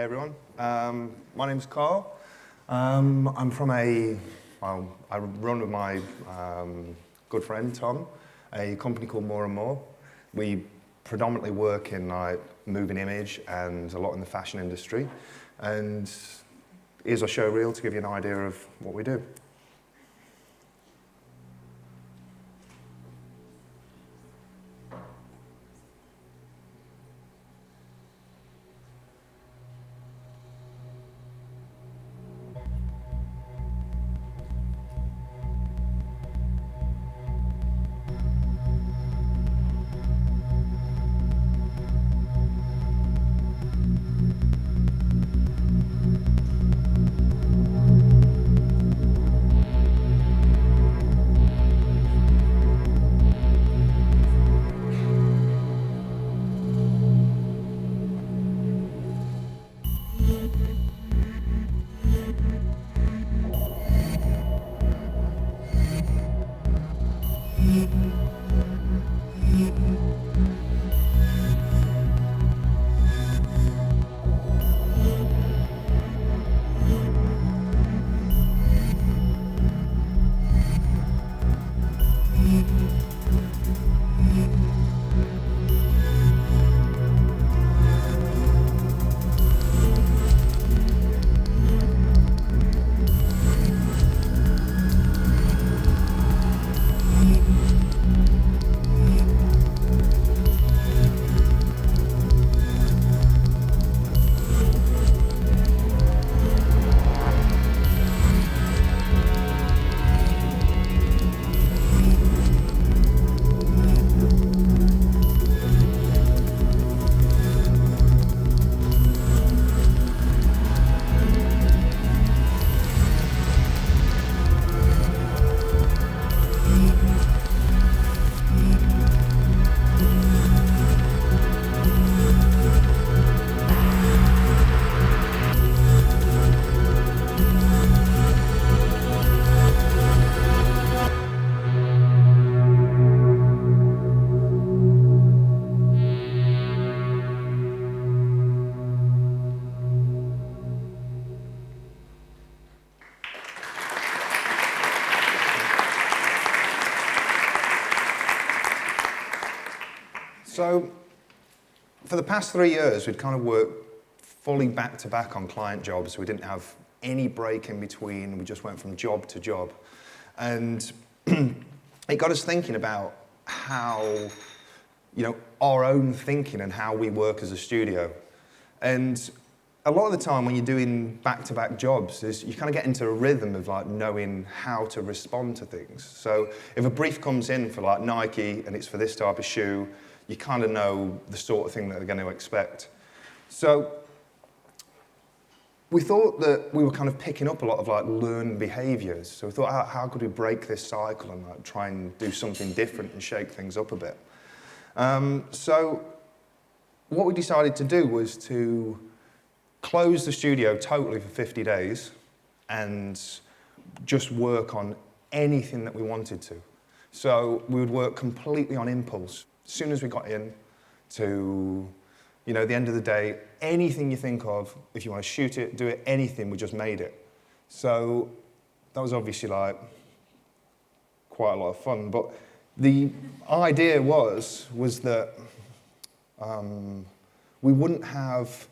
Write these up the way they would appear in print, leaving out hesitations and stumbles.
everyone. My name's Carl. I run with my good friend Tom, a company called More and More. We predominantly work in like moving image and a lot in the fashion industry. And here's our show reel to give you an idea of what we do. So, for the past 3 years, we'd kind of worked fully back-to-back on client jobs. We didn't have any break in between. We just went from job to job. And it got us thinking about how, our own thinking and how we work as a studio. And a lot of the time when you're doing back-to-back jobs, you kind of get into a rhythm of like knowing how to respond to things. So if a brief comes in for like Nike and it's for this type of shoe, you kind of know the sort of thing that they're going to expect. So we thought that we were kind of picking up a lot of like learned behaviors. So we thought, how could we break this cycle and like try and do something different and shake things up a bit? So what we decided to do was to close the studio totally for 50 days and just work on anything that we wanted to. So we would work completely on impulse. As soon as we got in to, the end of the day, anything you think of, if you want to shoot it, do it, anything, we just made it. So that was obviously like quite a lot of fun. But the idea was that we wouldn't have,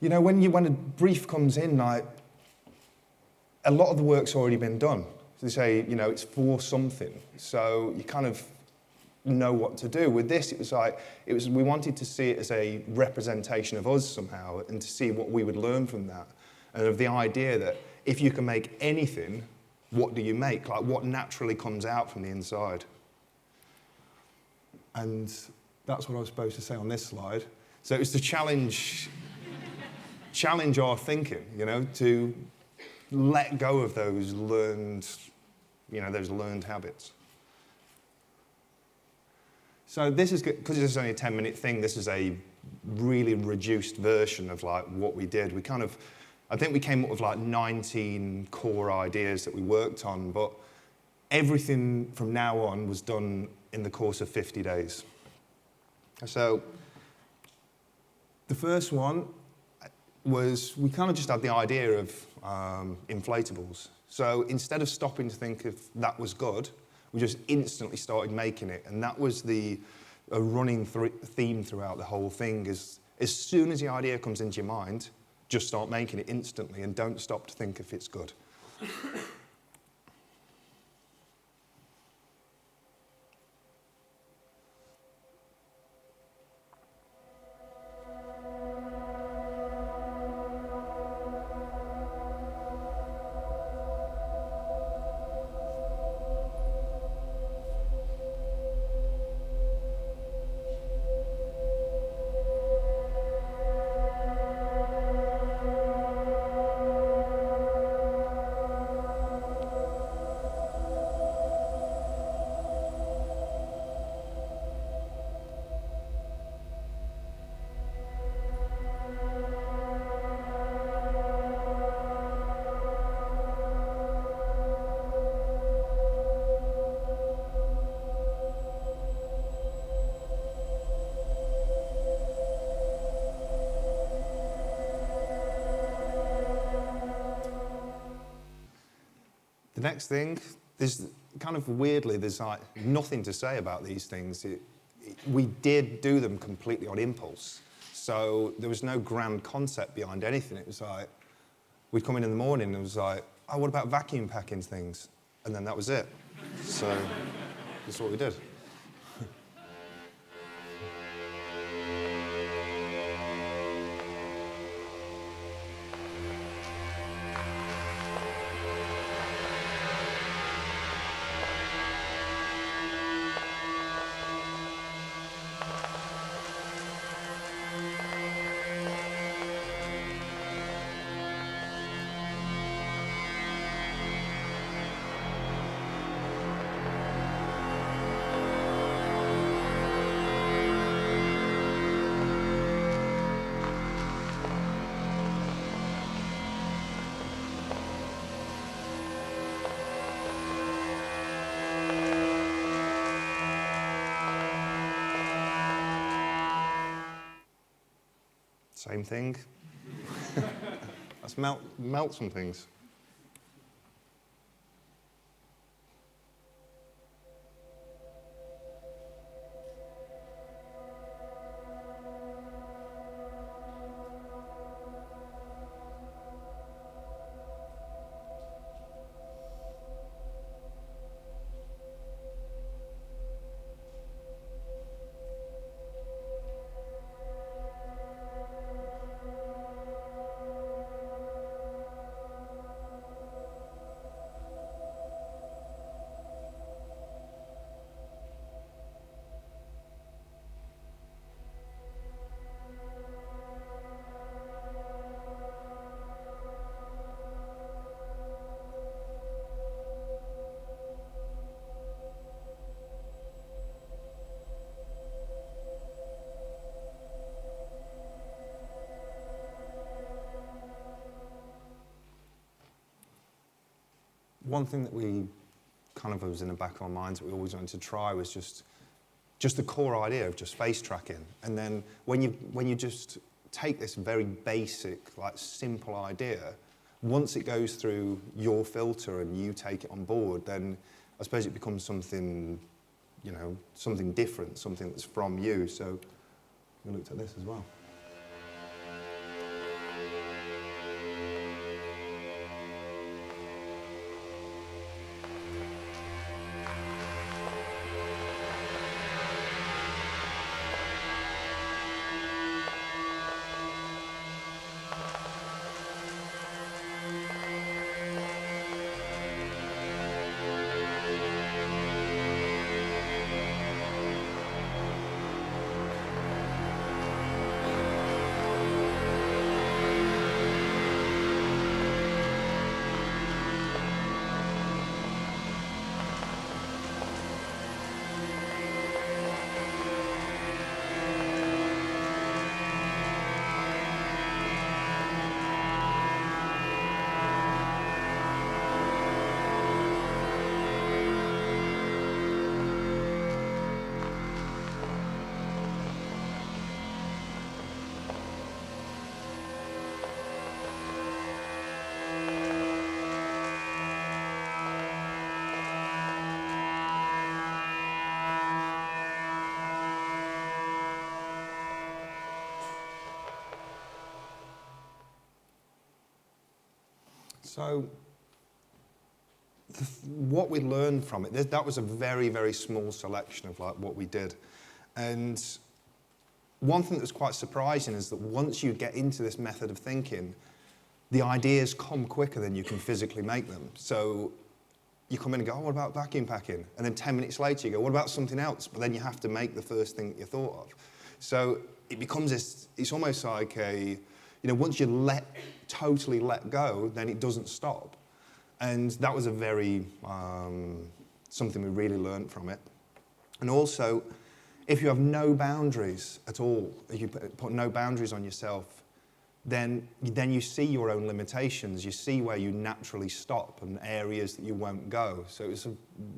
when a brief comes in, like a lot of the work's already been done. So they say, it's for something. So you kind of know what to do. With this, we wanted to see it as a representation of us somehow and to see what we would learn from that. And of the idea that if you can make anything, what do you make? Like what naturally comes out from the inside. And that's what I was supposed to say on this slide. So it was to challenge our thinking, to let go of those learned habits. So this is, because this is only a 10-minute thing, this is a really reduced version of like what we did. I think we came up with like 19 core ideas that we worked on, but everything from now on was done in the course of 50 days. So the first one was we kind of just had the idea of inflatables. So instead of stopping to think if that was good, we just instantly started making it. And that was a running theme throughout the whole thing, is as soon as the idea comes into your mind, just start making it instantly and don't stop to think if it's good. The next thing, there's kind of weirdly, there's like nothing to say about these things. We did do them completely on impulse. So there was no grand concept behind anything. It was like, we'd come in the morning and it was like, oh, what about vacuum packing things? And then that was it. So that's what we did. Same thing. Let's melt some things. One thing that we kind of was in the back of our minds that we always wanted to try was just the core idea of just face tracking. And then when you just take this very basic, like simple idea, once it goes through your filter and you take it on board, then I suppose it becomes something, you know, something different, something that's from you. So we looked at this as well. So what we learned from it, that was a very, very small selection of like what we did. And one thing that was quite surprising is that once you get into this method of thinking, the ideas come quicker than you can physically make them. So you come in and go, oh, what about vacuum packing? And then 10 minutes later you go, what about something else? But then you have to make the first thing that you thought of. So it becomes this, it's almost like a, once you totally let go, then it doesn't stop. And that was a very, something we really learned from it. And also, if you have no boundaries at all, if you put no boundaries on yourself, then you see your own limitations. You see where you naturally stop and areas that you won't go. So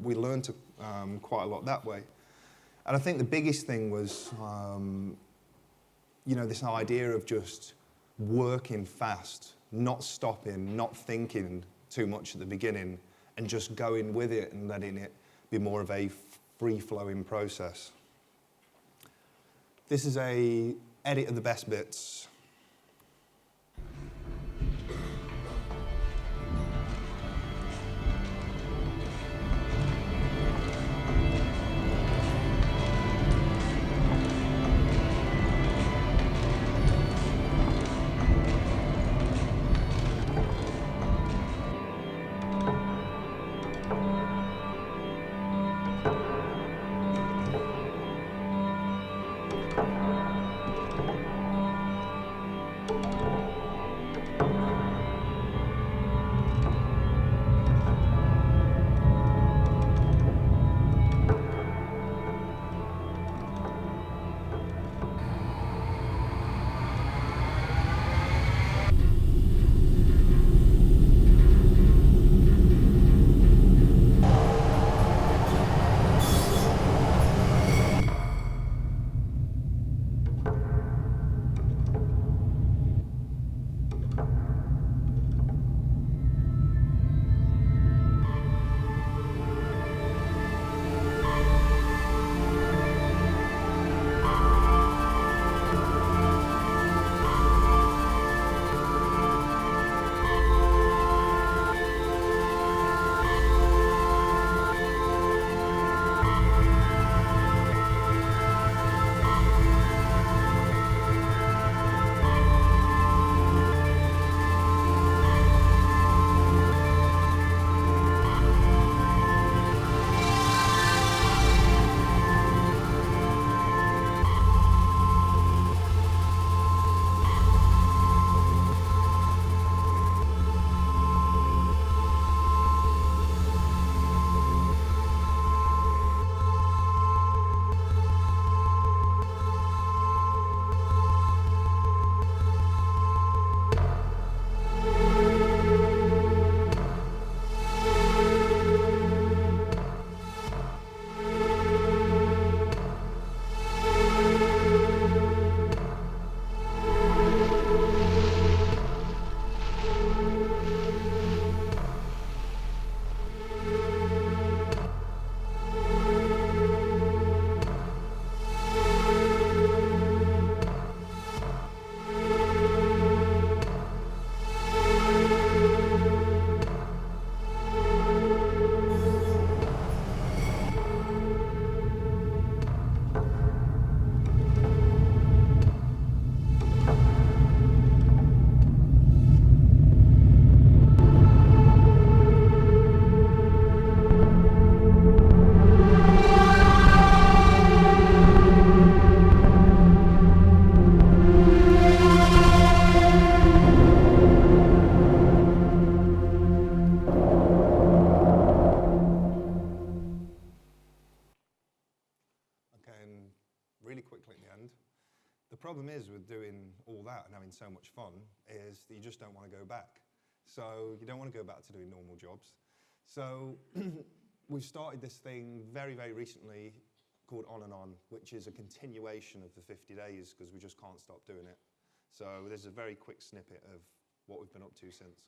we learned quite a lot that way. And I think the biggest thing was, this idea of just working fast, not stopping, not thinking too much at the beginning, and just going with it and letting it be more of a free-flowing process. This is a edit of the best bits. Really quickly at the end. The problem is with doing all that and having so much fun is that you just don't want to go back. So you don't want to go back to doing normal jobs. So we've started this thing very, very recently called On and On, which is a continuation of the 50 days because we just can't stop doing it. So there's a very quick snippet of what we've been up to since.